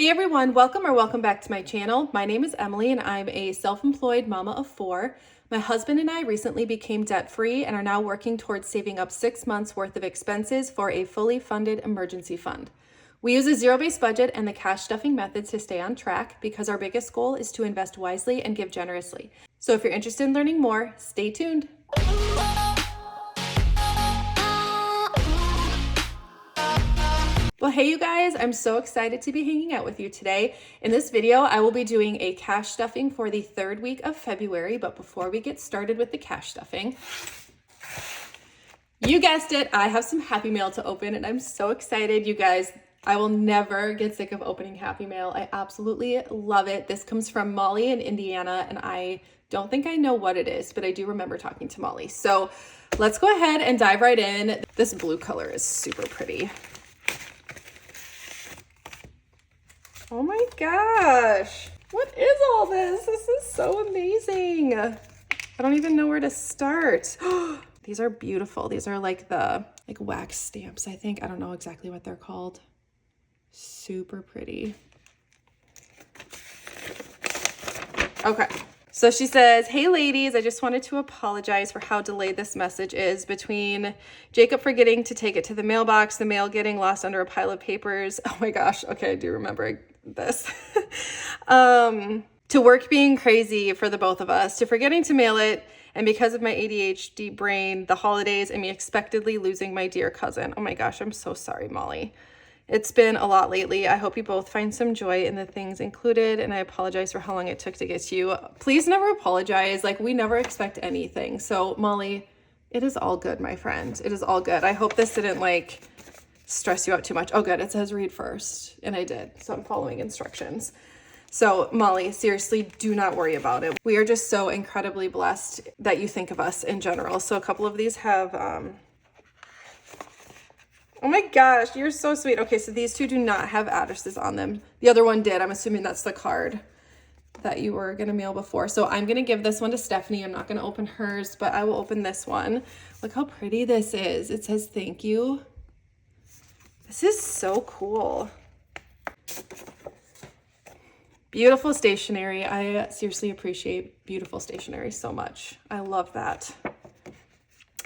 Hey everyone, welcome back to my channel. My name is Emily and I'm a self-employed mama of 4. My husband and I recently became debt-free and are now working towards saving up 6 months worth of expenses for a fully funded emergency fund. We use a zero-based budget and the cash stuffing methods to stay on track because our biggest goal is to invest wisely and give generously. So if you're interested in learning more, stay tuned. Well, hey you guys, I'm so excited to be hanging out with you today. In this video, I will be doing a cash stuffing for the 3rd week of February, but before we get started with the cash stuffing, you guessed it, I have some Happy Mail to open and I'm so excited. You guys, I will never get sick of opening Happy Mail. I absolutely love it. This comes from Molly in Indiana and I don't think I know what it is, but I do remember talking to Molly. So let's go ahead and dive right in. This blue color is super pretty. Oh my gosh, what is all this? This is so amazing. I don't even know where to start. These are beautiful. These are like the wax stamps, I think. I don't know exactly what they're called. Super pretty. Okay. So she says, hey ladies, I just wanted to apologize for how delayed this message is between Jacob forgetting to take it to the mailbox, the mail getting lost under a pile of papers. Oh my gosh. Okay. I do remember this. To work being crazy for the both of us, to forgetting to mail it, and because of my ADHD brain, the holidays, and me expectedly losing my dear cousin. Oh my gosh. I'm so sorry, Molly. It's been a lot lately. I hope you both find some joy in the things included, and I apologize for how long it took to get to you. Please never apologize. Like, we never expect anything. So, Molly, it is all good, my friend. It is all good. I hope this didn't, stress you out too much. Oh, good. It says read first, and I did. So I'm following instructions. So, Molly, seriously, do not worry about it. We are just so incredibly blessed that you think of us in general. So a couple of these have... Oh my gosh, you're so sweet. Okay, so these two do not have addresses on them. The other one did. I'm assuming that's the card that you were gonna mail before. So I'm gonna give this one to Stephanie. I'm not gonna open hers, but I will open this one. Look how pretty this is. It says thank you. This is so cool. Beautiful stationery. I seriously appreciate beautiful stationery so much. I love that.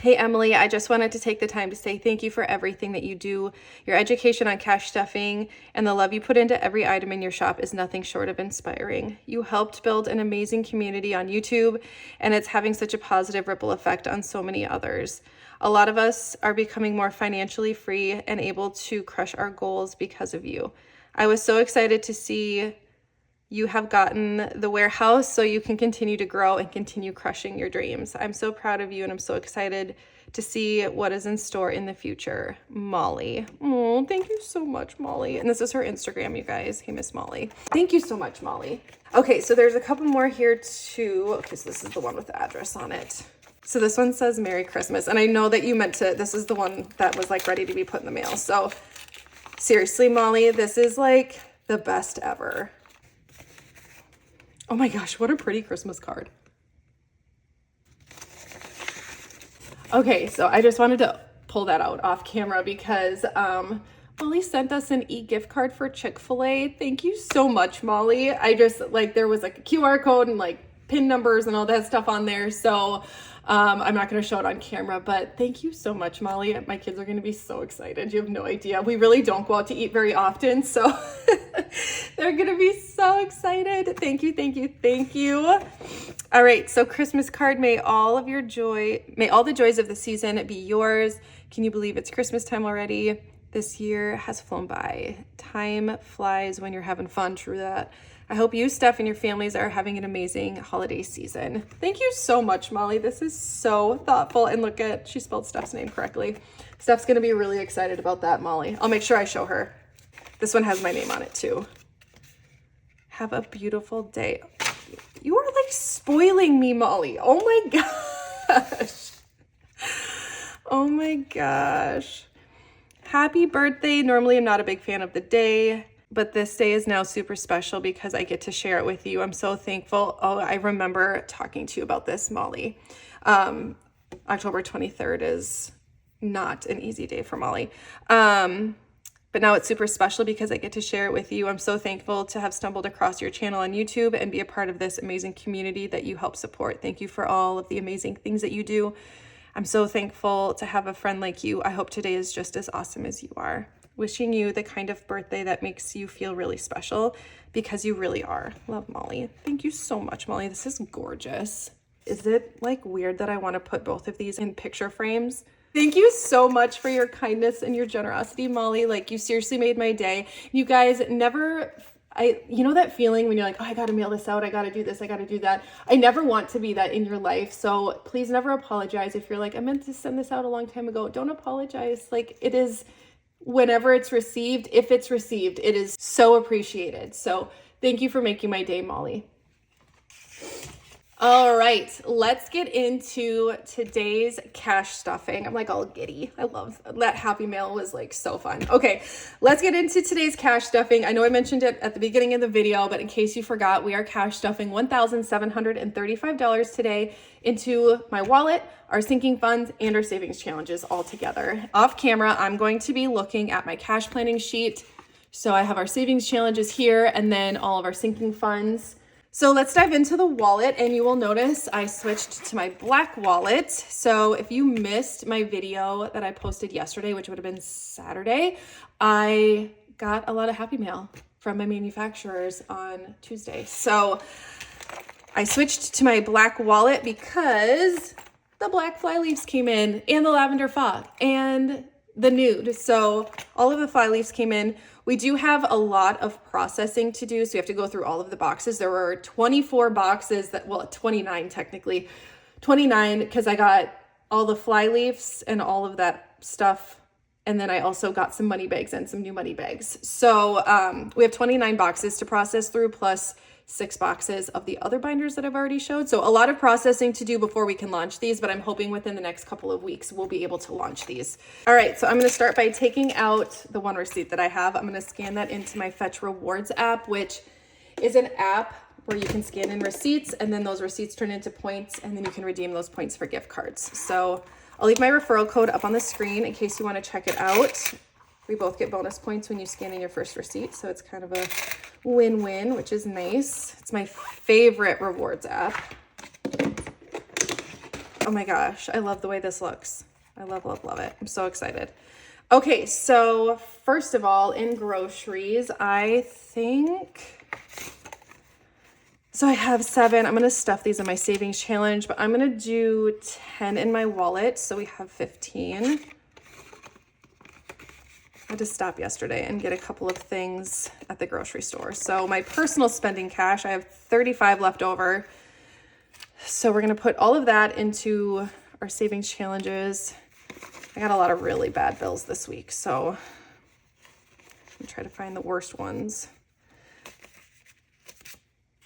Hey, Emily, I just wanted to take the time to say thank you for everything that you do. Your education on cash stuffing and the love you put into every item in your shop is nothing short of inspiring. You helped build an amazing community on YouTube, and it's having such a positive ripple effect on so many others. A lot of us are becoming more financially free and able to crush our goals because of you. I was so excited to see you have gotten the warehouse so you can continue to grow and continue crushing your dreams. I'm so proud of you and I'm so excited to see what is in store in the future. Molly. Oh, thank you so much, Molly. And this is her Instagram, you guys. Hey, Miss Molly. Thank you so much, Molly. Okay, so there's a couple more here too. Okay, so this is the one with the address on it. So this one says Merry Christmas. And I know that you meant to, this is the one that was ready to be put in the mail. So seriously, Molly, this is the best ever. Oh my gosh, what a pretty Christmas card. Okay, so I just wanted to pull that out off camera because Molly sent us an e-gift card for Chick-fil-A. Thank you so much, Molly. I just, there was a QR code and PIN numbers and all that stuff on there. So I'm not going to show it on camera, but thank you so much, Molly. My kids are going to be so excited. You have no idea. We really don't go out to eat very often, so they're going to be so excited. Thank you, thank you, thank you. All right, so Christmas card, may all the joys of the season be yours. Can you believe it's Christmas time already? This year has flown by. Time flies when you're having fun, true that. I hope you, Steph, and your families are having an amazing holiday season. Thank you so much, Molly. This is so thoughtful. And look at, she spelled Steph's name correctly. Steph's going to be really excited about that, Molly. I'll make sure I show her. This one has my name on it too. Have a beautiful day. You are spoiling me, Molly. Oh my gosh. Oh my gosh. Happy birthday. Normally, I'm not a big fan of the day, but this day is now super special because I get to share it with you. I'm so thankful. Oh, I remember talking to you about this, Molly. October 23rd is not an easy day for Molly. But now it's super special because I get to share it with you. I'm so thankful to have stumbled across your channel on YouTube and be a part of this amazing community that you help support. Thank you for all of the amazing things that you do. I'm so thankful to have a friend like you. I hope today is just as awesome as you are. Wishing you the kind of birthday that makes you feel really special, because you really are. Love, Molly. Thank you so much, Molly. This is gorgeous. Is it like weird that I want to put both of these in picture frames? Thank you so much for your kindness and your generosity, Molly. Like, you seriously made my day. You guys never, you know that feeling when you're like, oh, I got to mail this out. I got to do this. I got to do that. I never want to be that in your life. So please never apologize. If you're like, I meant to send this out a long time ago, don't apologize. Like, it is, whenever it's received, if it's received, it is so appreciated. So thank you for making my day, Molly. All right, let's get into today's cash stuffing. I'm like all giddy. I love that Happy Mail was like so fun. Okay, let's get into today's cash stuffing. I know I mentioned it at the beginning of the video, but in case you forgot, we are cash stuffing $1,735 today into my wallet, our sinking funds, and our savings challenges all together. Off camera, I'm going to be looking at my cash planning sheet. So I have our savings challenges here and then all of our sinking funds. So let's dive into the wallet, and you will notice I switched to my black wallet. So if you missed my video that I posted yesterday, which would have been Saturday, I got a lot of Happy Mail from my manufacturers on Tuesday. So I switched to my black wallet because the black fly leaves came in, and the lavender fog, and the nude. So all of the fly leaves came in. We do have a lot of processing to do, so we have to go through all of the boxes. There were 24 boxes that, well, 29 technically, 29 because I got all the fly leaves and all of that stuff. And then I also got some money bags and some new money bags. So we have 29 boxes to process through, plus 6 boxes of the other binders that I've already showed. So a lot of processing to do before we can launch these, but I'm hoping within the next couple of weeks we'll be able to launch these. All right, so I'm gonna start by taking out the one receipt that I have. I'm gonna scan that into my Fetch Rewards app, which is an app where you can scan in receipts, and then those receipts turn into points, and then you can redeem those points for gift cards. So I'll leave my referral code up on the screen in case you wanna check it out. We both get bonus points when you scan in your first receipt, so it's kind of a win-win, which is nice. It's my favorite rewards app. Oh my gosh, I love the way this looks. I love, love, love it. I'm so excited. Okay, so first of all, in groceries, I think, so I have 7. I'm gonna stuff these in my savings challenge, but I'm gonna do 10 in my wallet, so we have 15. I had to stop yesterday and get a couple of things at the grocery store. So my personal spending cash, I have 35 left over. So we're gonna put all of that into our savings challenges. I got a lot of really bad bills this week, so I'm trying to find the worst ones.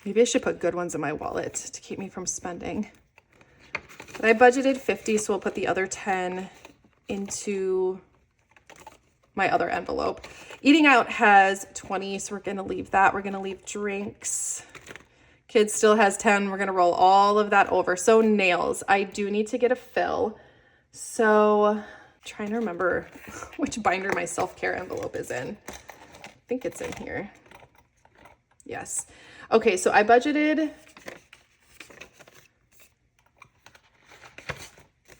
Maybe I should put good ones in my wallet to keep me from spending. But I budgeted 50, so we'll put the other 10 into my other envelope. Eating out has 20, so we're gonna leave that. We're gonna leave drinks. Kids still has 10. We're gonna roll all of that over. So nails, I do need to get a fill. So I'm trying to remember which binder my self-care envelope is in. I think it's in here. Yes. Okay, so I budgeted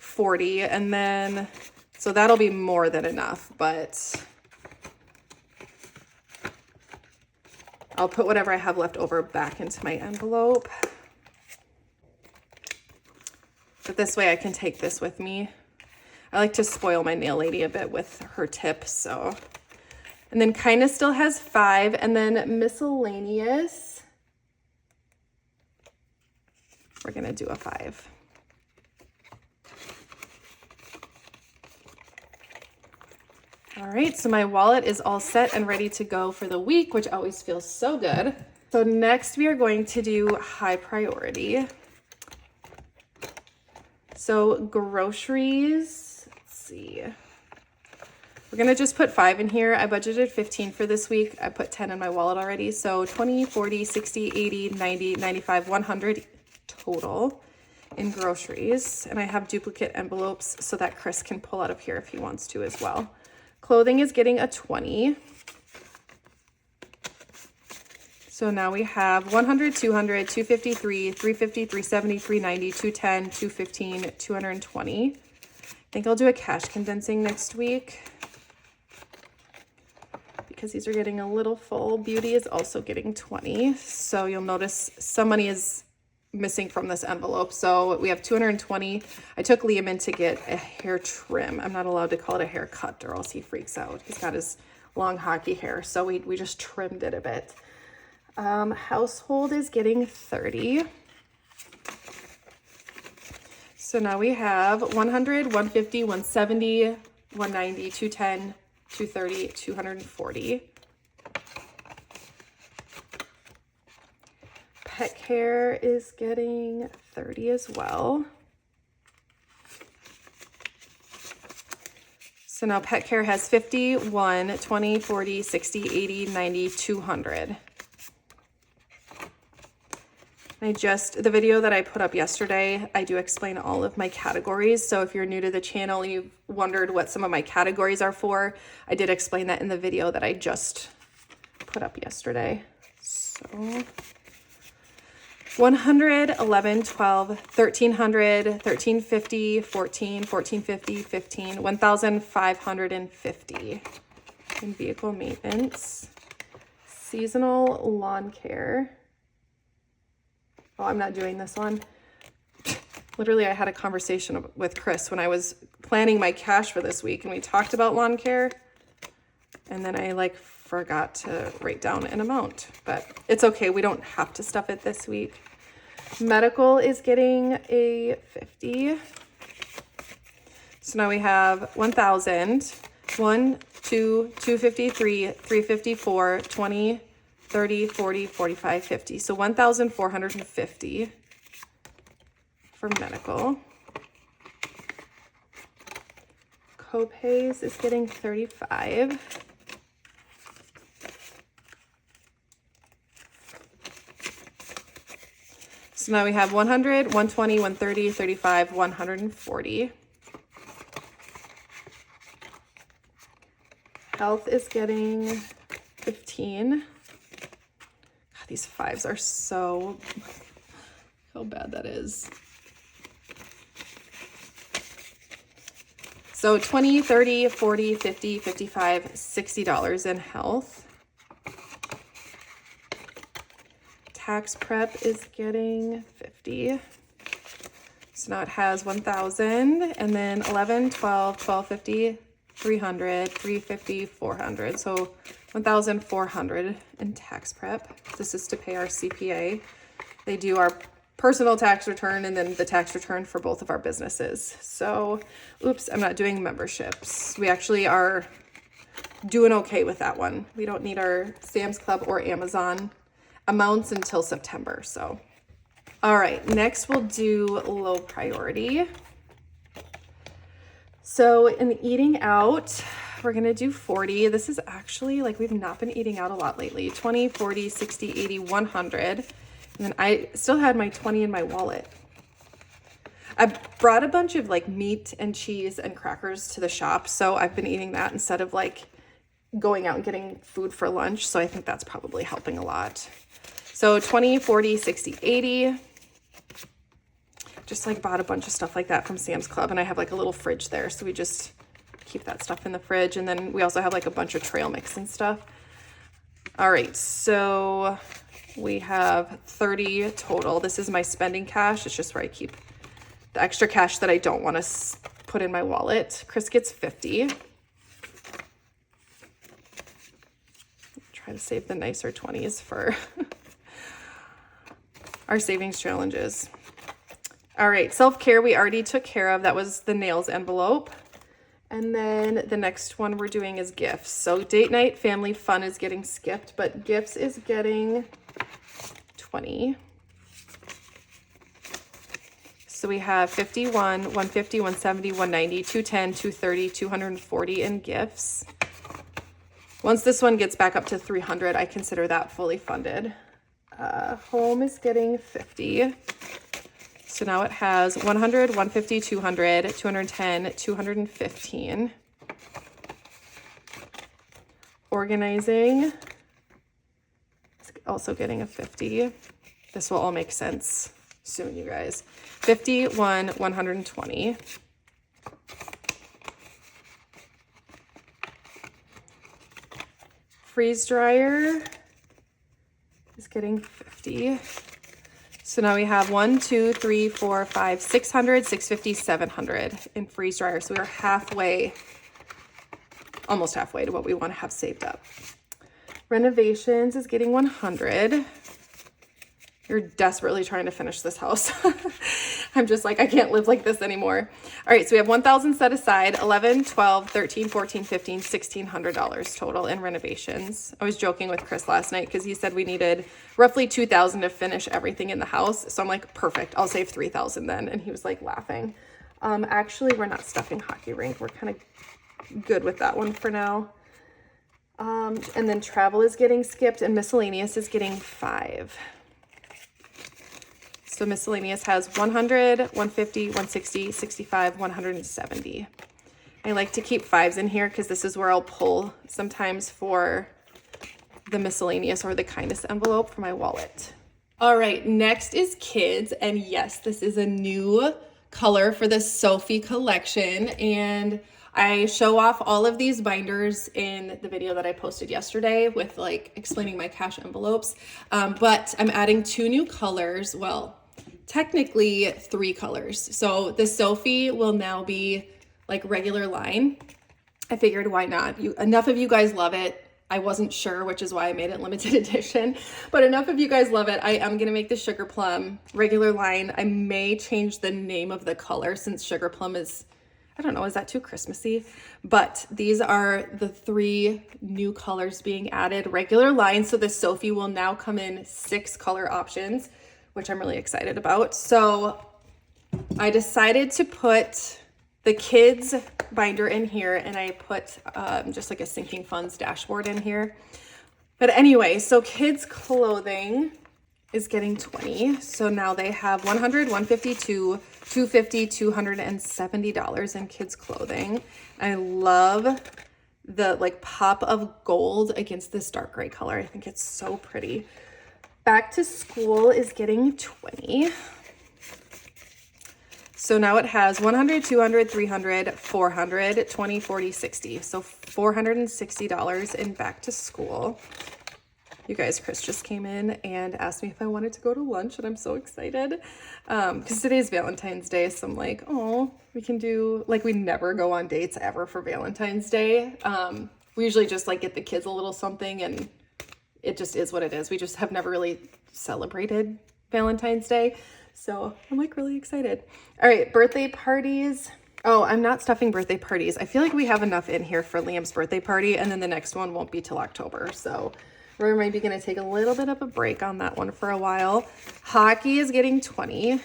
40, and then so that'll be more than enough, but I'll put whatever I have left over back into my envelope. But this way I can take this with me. I like to spoil my nail lady a bit with her tips, so. And then kindness still has 5, and then miscellaneous, we're gonna do a 5. All right, so my wallet is all set and ready to go for the week, which always feels so good. So next we are going to do high priority. So groceries, let's see. We're gonna just put 5 in here. I budgeted 15 for this week. I put 10 in my wallet already. So 20, 40, 60, 80, 90, 95, 100 total in groceries. And I have duplicate envelopes so that Chris can pull out of here if he wants to as well. Clothing is getting a 20. So now we have 100, 200, 253, 350, 370, 390, 210, 215, 220. I think I'll do a cash condensing next week because these are getting a little full. Beauty is also getting 20. So you'll notice some money is missing from this envelope. So we have 220. I took Liam in to get a hair trim. I'm not allowed to call it a haircut or else he freaks out. He's got his long hockey hair. So we just trimmed it a bit. Household is getting 30. So now we have 100, 150, 170, 190, 210, 230, 240. Pet care is getting 30 as well. So now pet care has 50, 1, 20, 40, 60, 80, 90, 200. The video that I put up yesterday, I do explain all of my categories. So if you're new to the channel, you've wondered what some of my categories are for, I did explain that in the video that I just put up yesterday. So 100, 11, 12, 1300, 1350, 14, 1450, 15, 1550 in vehicle maintenance. Seasonal lawn care. Oh, I'm not doing this one. Literally, I had a conversation with Chris when I was planning my cash for this week, and we talked about lawn care, and then I forgot to write down an amount, but it's okay. We don't have to stuff it this week. Medical is getting a 50. So now we have 1,000, 1, 2, 253, 354, 20, 30, 40, 45, 50. So 1,450 for medical. Copays is getting 35. So now we have 100, 120, 130, 35, 140. Health is getting 15. These fives are so, how bad that is. So 20, 30, 40, 50, 55, $60 in health. Tax prep is getting 50. So now it has 1,000 and then 11, 12, 1250, 300, 350, 400. So 1,400 in tax prep. This is to pay our CPA. They do our personal tax return and then the tax return for both of our businesses. So, oops, I'm not doing memberships. We actually are doing okay with that one. We don't need our Sam's Club or Amazon amounts until September. So, all right, next we'll do low priority. So in eating out, we're gonna do 40. This is actually we've not been eating out a lot lately. 20, 40, 60, 80, 100. And then I still had my 20 in my wallet. I brought a bunch of meat and cheese and crackers to the shop. So I've been eating that instead of going out and getting food for lunch. So I think that's probably helping a lot. So 20, 40, 60, 80. Just bought a bunch of stuff like that from Sam's Club, and I have a little fridge there. So we just keep that stuff in the fridge. And then we also have a bunch of trail mix and stuff. All right, so we have 30 total. This is my spending cash. It's just where I keep the extra cash that I don't want to put in my wallet. Chris gets 50. Try to save the nicer 20s for our savings challenges. All right, self-care we already took care of. That was the nails envelope. And then the next one we're doing is gifts. So date night, family fun is getting skipped, but gifts is getting 20. So we have 51, 150, 170, 190, 210, 230, 240 in gifts. Once this one gets back up to 300, I consider that fully funded. Home is getting 50. So now it has 100, 150, 200, 210, 215. Organizing is also getting a 50. This will all make sense soon, you guys. 51, 120. Freeze dryer is getting 50. So now we have 1, 2, 3, 4, 5, 600, 650, 700 in freeze dryer. So we're halfway, almost halfway to what we want to have saved up. Renovations is getting 100. You're desperately trying to finish this house. I'm just like, I can't live like this anymore. All right, so we have 1,000 set aside, 11, 12, 13, 14, 15, $1,600 total in renovations. I was joking with Chris last night because he said we needed roughly 2,000 to finish everything in the house. So I'm like, perfect, I'll save 3,000 then. And he was like laughing. Actually, we're not stuffing hockey rink. We're kind of good with that one for now. And then travel is getting skipped and miscellaneous is getting 5. So miscellaneous has 100, 150, 160, 65, 170. I like to keep 5s in here because this is where I'll pull sometimes for the miscellaneous or the kindness envelope for my wallet. All right, next is kids. And yes, this is a new color for the SOPHIE collection. And I show off all of these binders in the video that I posted yesterday with like explaining my cash envelopes. But I'm adding 2 new colors. Well, technically 3 colors. So the SOPHIE will now be like regular line. I figured why not? Enough of you guys love it. I wasn't sure, which is why I made it limited edition, but enough of you guys love it. I am gonna make the sugar plum regular line. I may change the name of the color since sugar plum is, I don't know, is that too Christmassy? But these are the 3 new colors being added, regular line. So the SOPHIE will now come in 6 color options, which I'm really excited about. So I decided to put the kids binder in here and I put just like a sinking funds dashboard in here. But anyway, so kids clothing is getting 20. So now they have 100, 152, 250, $270 in kids clothing. I love the like pop of gold against this dark gray color. I think it's so pretty. Back to school is getting 20. So now it has 100, 200, 300, 400, 20, 40, 60. So $460 in back to school. You guys, Chris just came in and asked me if I wanted to go to lunch and I'm so excited. Because today's Valentine's Day. So I'm like, oh, we can do, like we never go on dates ever for Valentine's Day. We usually just like get the kids a little something and it just is what it is. We just have never really celebrated Valentine's Day. So I'm like really excited. All right, birthday parties. Oh, I'm not stuffing birthday parties. I feel like we have enough in here for Liam's birthday party and then the next one won't be till October. So we're maybe gonna take a little bit of a break on that one for a while. Hockey is getting 20.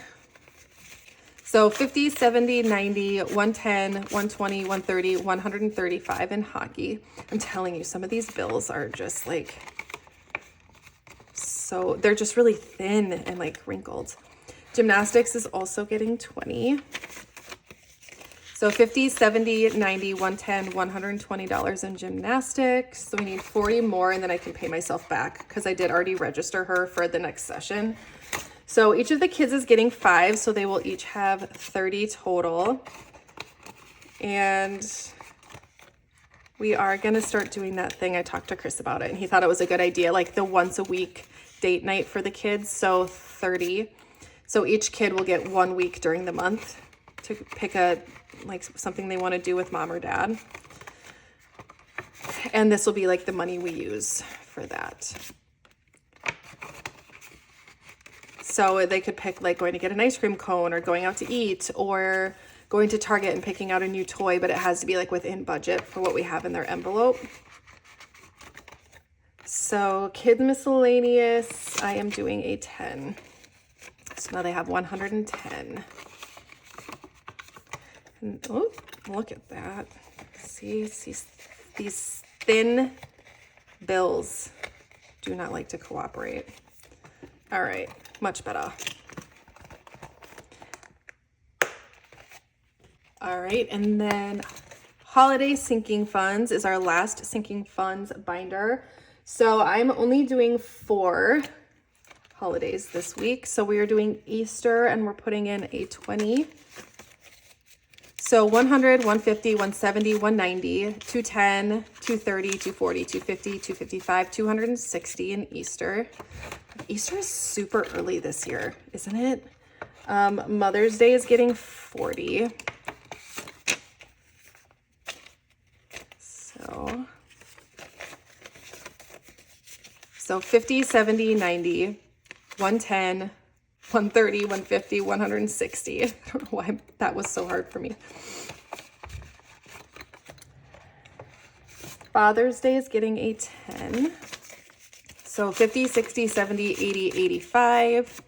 So 50, 70, 90, 110, 120, 130, 135 in hockey. I'm telling you, some of these bills are just like, so they're just really thin and like wrinkled. Gymnastics is also getting 20. So 50, 70, 90, 110, $120 in gymnastics. So we need 40 more and then I can pay myself back because I did already register her for the next session. So each of the kids is getting 5, so they will each have 30 total. And we are gonna start doing that thing. I talked to Chris about it and he thought it was a good idea, like the once a week date night for the kids. So 30. So each kid will get 1 week during the month to pick a, like something they wanna do with mom or dad. And this will be like the money we use for that. So they could pick like going to get an ice cream cone or going out to eat or going to Target and picking out a new toy, but it has to be like within budget for what we have in their envelope. So kids miscellaneous, I am doing a 10. So now they have 110. And, oh, look at that. See, these thin bills do not like to cooperate. All right, much better. All right, and then Holiday Sinking Funds is our last Sinking Funds binder. So I'm only doing 4 holidays this week. So we are doing Easter and we're putting in a 20. So 100, 150, 170, 190, 210, 230, 240, 250, 255, 260 in Easter. Easter is super early this year, isn't it? Mother's Day is getting 40. So 50, 70, 90, 110, 130, 150, 160. I don't know why that was so hard for me. Father's Day is getting a 10. So 50, 60, 70, 80, 85.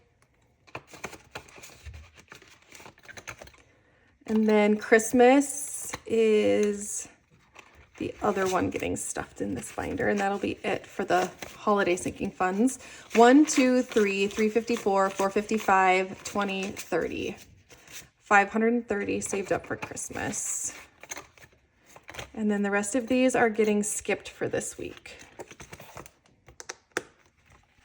And then Christmas is the other one getting stuffed in this binder, and that'll be it for the holiday sinking funds. 1, 2, 3, 354, 455, 20, 30. 530 saved up for Christmas. And then the rest of these are getting skipped for this week.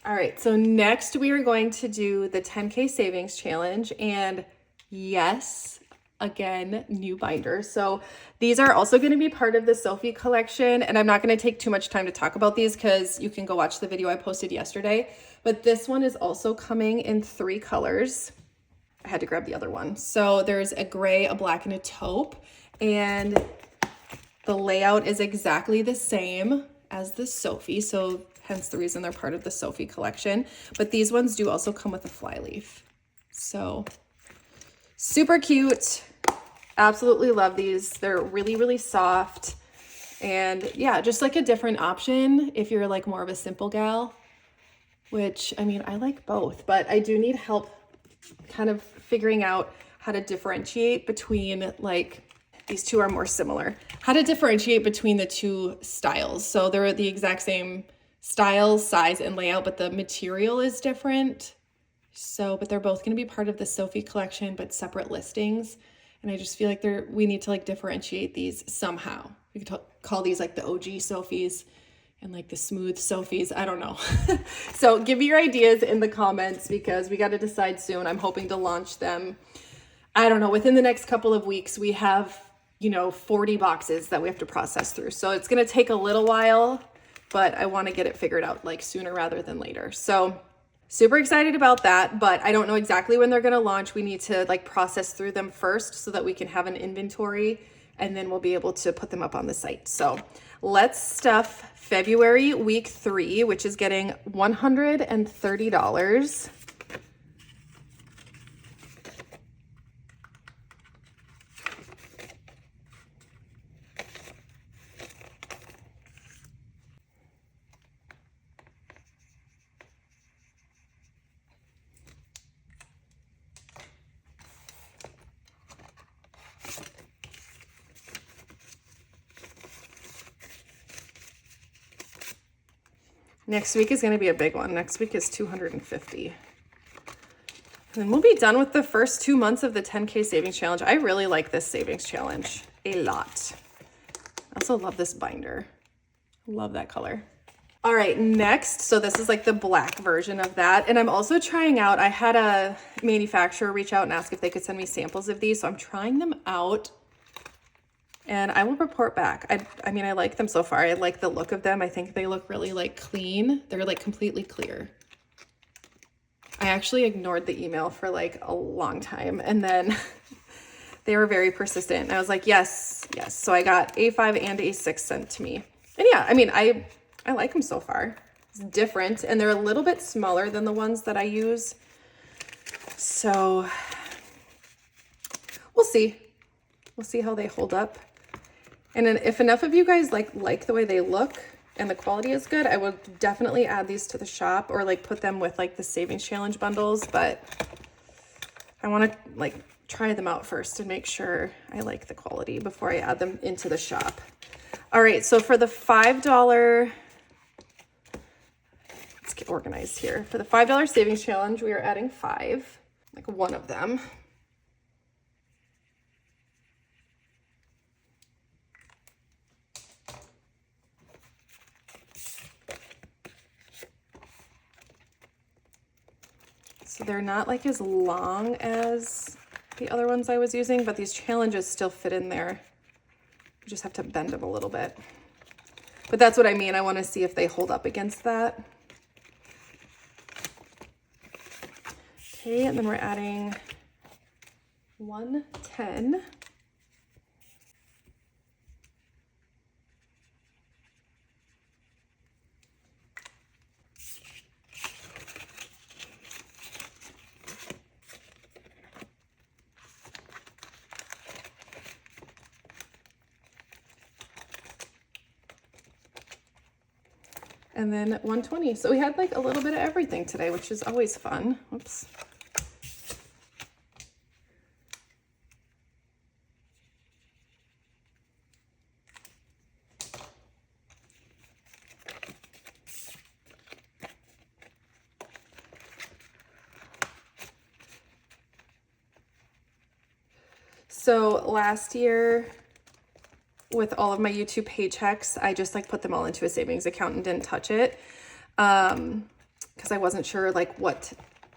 All right, so next we are going to do the 10K savings challenge, and yes, again, new binders. So these are also going to be part of the SOPHIE collection, and I'm not going to take too much time to talk about these because you can go watch the video I posted yesterday. But this one is also coming in 3 colors. I had to grab the other one. So there's a gray, a black, and a taupe, and the layout is exactly the same as the SOPHIE, so hence the reason they're part of the SOPHIE collection. But these ones do also come with a fly leaf. So super cute. Absolutely love these. They're really, really soft. And yeah, just like a different option if you're like more of a simple gal, which I mean, I like both, but I do need help kind of figuring out how to differentiate between, like, these two are more similar, how to differentiate between the 2 styles. So they're the exact same style, size, and layout, but the material is different. So, but they're both going to be part of the SOPHIE collection, but separate listings. And I just feel like we need to like differentiate these somehow. We could call these like the OG SOPHIEs and like the smooth SOPHIEs. I don't know. So give me your ideas in the comments because we got to decide soon. I'm hoping to launch them, I don't know, within the next couple of weeks. We have, 40 boxes that we have to process through. So it's going to take a little while, but I want to get it figured out like sooner rather than later. So super excited about that, but I don't know exactly when they're going to launch. We need to like process through them first so that we can have an inventory, and then we'll be able to put them up on the site. So let's stuff February week 3, which is getting $130. Next week is going to be a big one. Next week is 250. And then we'll be done with the first 2 months of the 10K savings challenge. I really like this savings challenge a lot. I also love this binder. Love that color. All right, next. So this is like the black version of that. And I'm also trying out, I had a manufacturer reach out and ask if they could send me samples of these. So I'm trying them out. And I will report back. I mean, I like them so far. I like the look of them. I think they look really like clean. They're like completely clear. I actually ignored the email for like a long time. And then they were very persistent. And I was like, yes, yes. So I got A5 and A6 sent to me. And yeah, I mean, I like them so far. It's different. And they're a little bit smaller than the ones that I use. So we'll see. We'll see how they hold up. And then if enough of you guys like the way they look and the quality is good, I will definitely add these to the shop or like put them with like the savings challenge bundles. But I want to like try them out first and make sure I like the quality before I add them into the shop. All right, so for the $5, let's get organized here. For the $5 savings challenge, we are adding 5, like one of them. So they're not like as long as the other ones I was using, but these challenges still fit in there. You just have to bend them a little bit. But that's what I mean. I want to see if they hold up against that. Okay, and then we're adding 110. And then 120. So we had like a little bit of everything today, which is always fun. Oops. So last year, with all of my YouTube paychecks, I just like put them all into a savings account and didn't touch it. Because I wasn't sure like what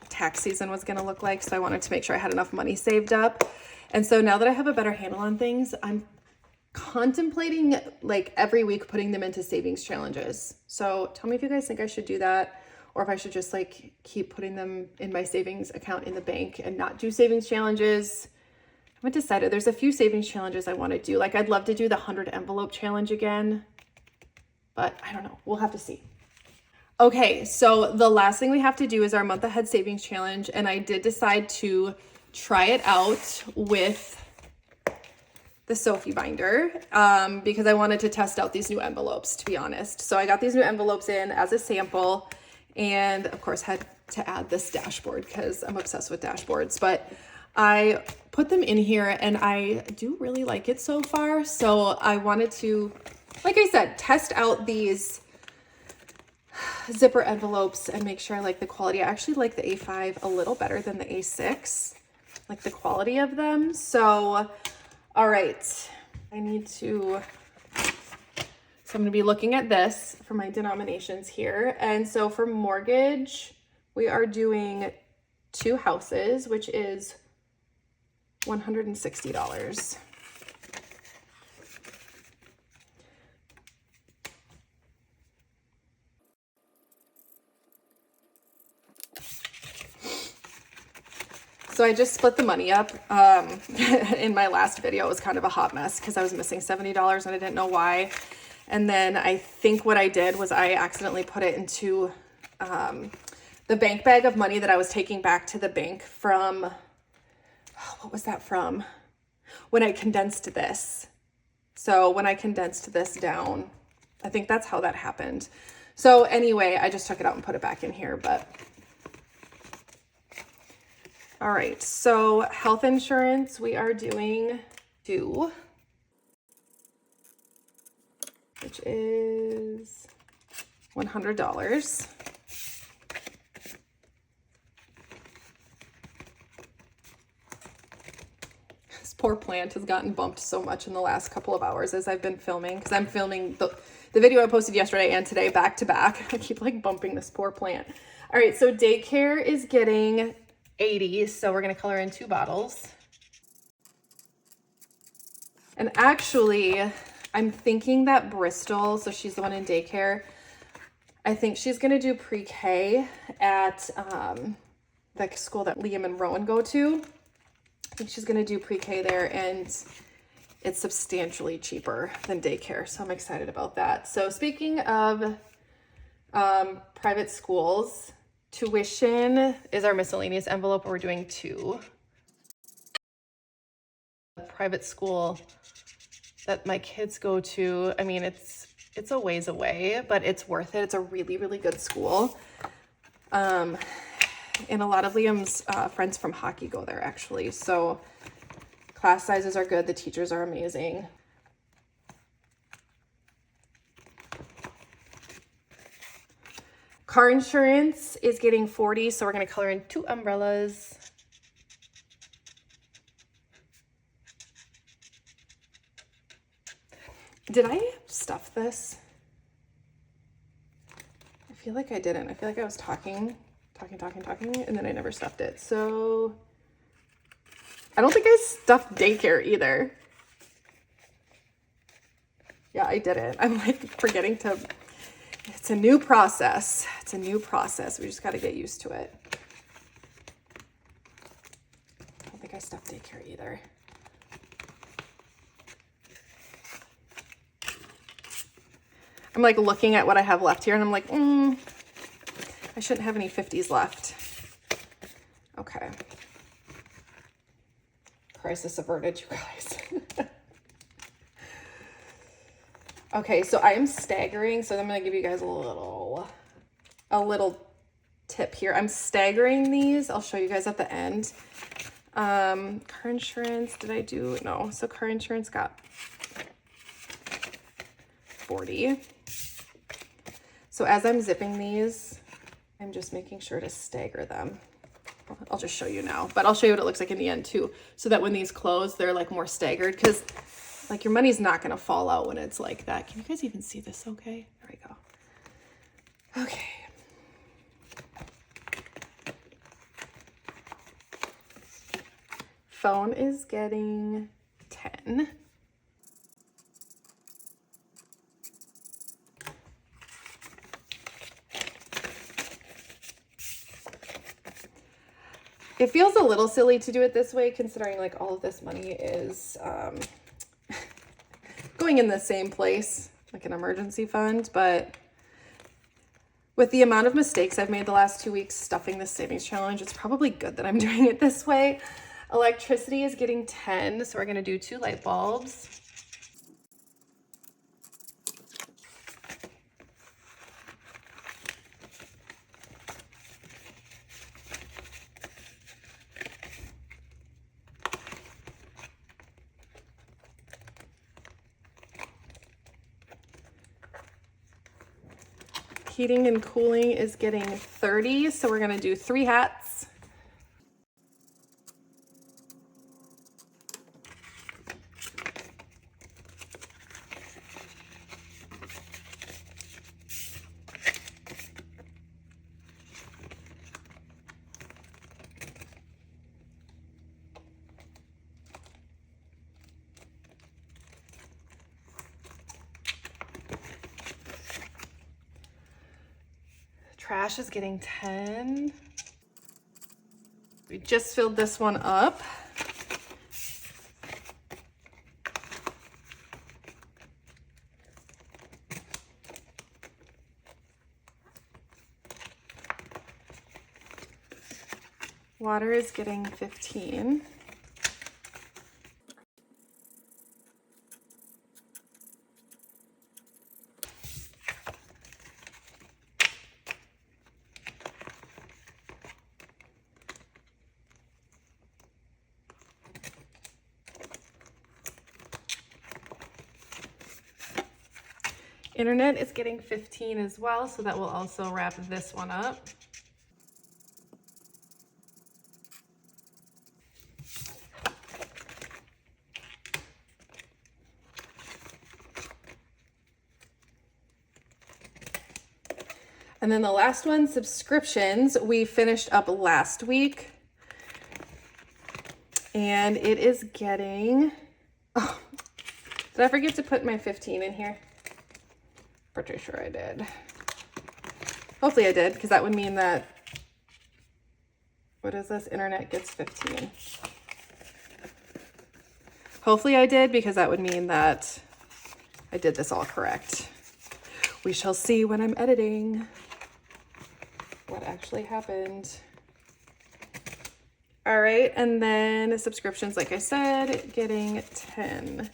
tax season was going to look like. So I wanted to make sure I had enough money saved up. And so now that I have a better handle on things, I'm contemplating like every week putting them into savings challenges. So tell me if you guys think I should do that, or if I should just like keep putting them in my savings account in the bank and not do savings challenges. I haven't decided. There's a few savings challenges I want to do. Like I'd love to do the 100 envelope challenge again, but I don't know. We'll have to see. Okay, so the last thing we have to do is our month ahead savings challenge. And I did decide to try it out with the SOPHIE binder because I wanted to test out these new envelopes, to be honest. So I got these new envelopes in as a sample, and of course had to add this dashboard because I'm obsessed with dashboards. But I put them in here and I do really like it so far. So I wanted to, like I said, test out these zipper envelopes and make sure I like the quality. I actually like the A5 a little better than the A6, like the quality of them. So, all right, I need to, so I'm gonna be looking at this for my denominations here. And so for mortgage, we are doing 2 houses, which is $160. So I just split the money up. In my last video, it was kind of a hot mess because I was missing $70 and I didn't know why. And then I think what I did was I accidentally put it into the bank bag of money that I was taking back to the bank from, what was that from? When I condensed this. So when I condensed this down, I think that's how that happened. So anyway, I just took it out and put it back in here, but. All right, so health insurance, we are doing 2, which is $100. This poor plant has gotten bumped so much in the last couple of hours as I've been filming, because I'm filming the video I posted yesterday and today back to back. I keep like bumping this poor plant. All right, so daycare is getting 80, so we're going to color in 2 bottles. And actually, I'm thinking that Bristol, so she's the one in daycare, I think she's going to do pre-K at the school that Liam and Rowan go to. I think she's going to do pre-K there, and it's substantially cheaper than daycare, so I'm excited about that. So speaking of private schools, tuition is our miscellaneous envelope. We're doing 2. Private school that my kids go to, I mean, it's a ways away, but it's worth it. It's a really, really good school. And a lot of Liam's friends from hockey go there, actually. So class sizes are good. The teachers are amazing. Car insurance is getting 40, so we're going to color in 2 umbrellas. Did I stuff this? I feel like I didn't. I feel like I was talking talking, and then I never stuffed it. So I don't think I stuffed daycare either. Yeah, I didn't. I'm like forgetting to, it's a new process. It's a new process. We just got to get used to it. I don't think I stuffed daycare either. I'm like looking at what I have left here and I'm like, I shouldn't have any 50s left. Okay. Crisis averted, you guys. Okay, so I am staggering. So I'm going to give you guys a little tip here. I'm staggering these. I'll show you guys at the end. Car insurance, did I do? No. So car insurance got 40. So as I'm zipping these, I'm just making sure to stagger them. I'll just show you now, but I'll show you what it looks like in the end too. So that when these close, they're like more staggered, because like your money's not going to fall out when it's like that. Can you guys even see this okay? There we go. Okay. Phone is getting 10. It feels a little silly to do it this way, considering like all of this money is going in the same place, like an emergency fund. But with the amount of mistakes I've made the last 2 weeks stuffing this savings challenge, it's probably good that I'm doing it this way. Electricity is getting 10, so we're going to do 2 light bulbs. Heating and cooling is getting 30, so we're going to do 3 hats. Trash is getting 10. We just filled this one up. Water is getting 15. Internet is getting 15 as well, so that will also wrap this one up. And then the last one, subscriptions, we finished up last week. And it is getting, oh, did I forget to put my 15 in here? Pretty sure I did. Hopefully I did, because that would mean that, what is this? Internet gets 15. Hopefully I did, because that would mean that I did this all correct. We shall see when I'm editing what actually happened. All right, and then subscriptions, like I said, getting 10.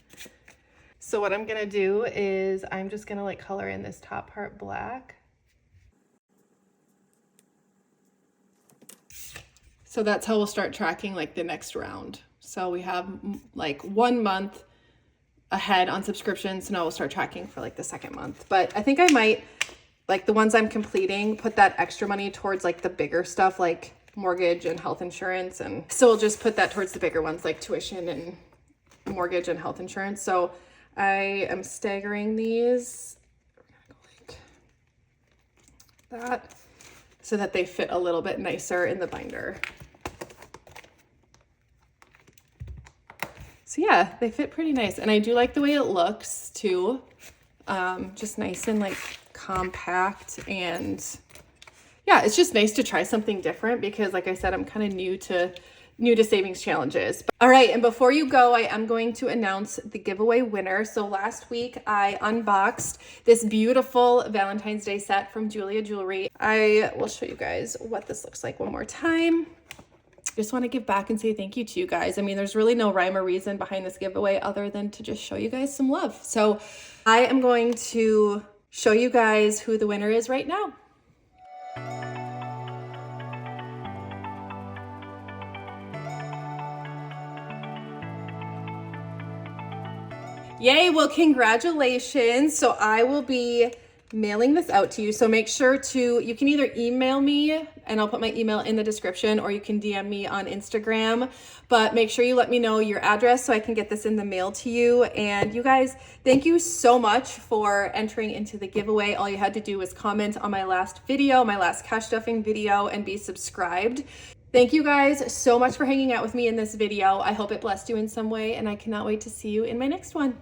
So what I'm gonna do is I'm just gonna like color in this top part black. So that's how we'll start tracking like the next round. So we have like 1 month ahead on subscriptions. So now we'll start tracking for like the second month. But I think I might, like the ones I'm completing, put that extra money towards like the bigger stuff, like mortgage and health insurance. And so we'll just put that towards the bigger ones, like tuition and mortgage and health insurance. So I am staggering these. We're gonna go like that. so that they fit a little bit nicer in the binder. So yeah, they fit pretty nice. And I do like the way it looks too. Just nice and like compact, and yeah, it's just nice to try something different because like I said, I'm kind of new to savings challenges. All right, and before you go, I am going to announce the giveaway winner. So last week I unboxed this beautiful Valentine's Day set from Jeulia Jewelry. I will show you guys what this looks like one more time. Just want to give back and say thank you to you guys. I mean, there's really no rhyme or reason behind this giveaway other than to just show you guys some love. So I am going to show you guys who the winner is right now. Yay, well, congratulations. So I will be mailing this out to you. So make sure you can either email me, and I'll put my email in the description, or you can DM me on Instagram, but make sure you let me know your address so I can get this in the mail to you. And you guys, thank you so much for entering into the giveaway. All you had to do was comment on my last video, my last cash stuffing video, and be subscribed. Thank you guys so much for hanging out with me in this video. I hope it blessed you in some way, and I cannot wait to see you in my next one.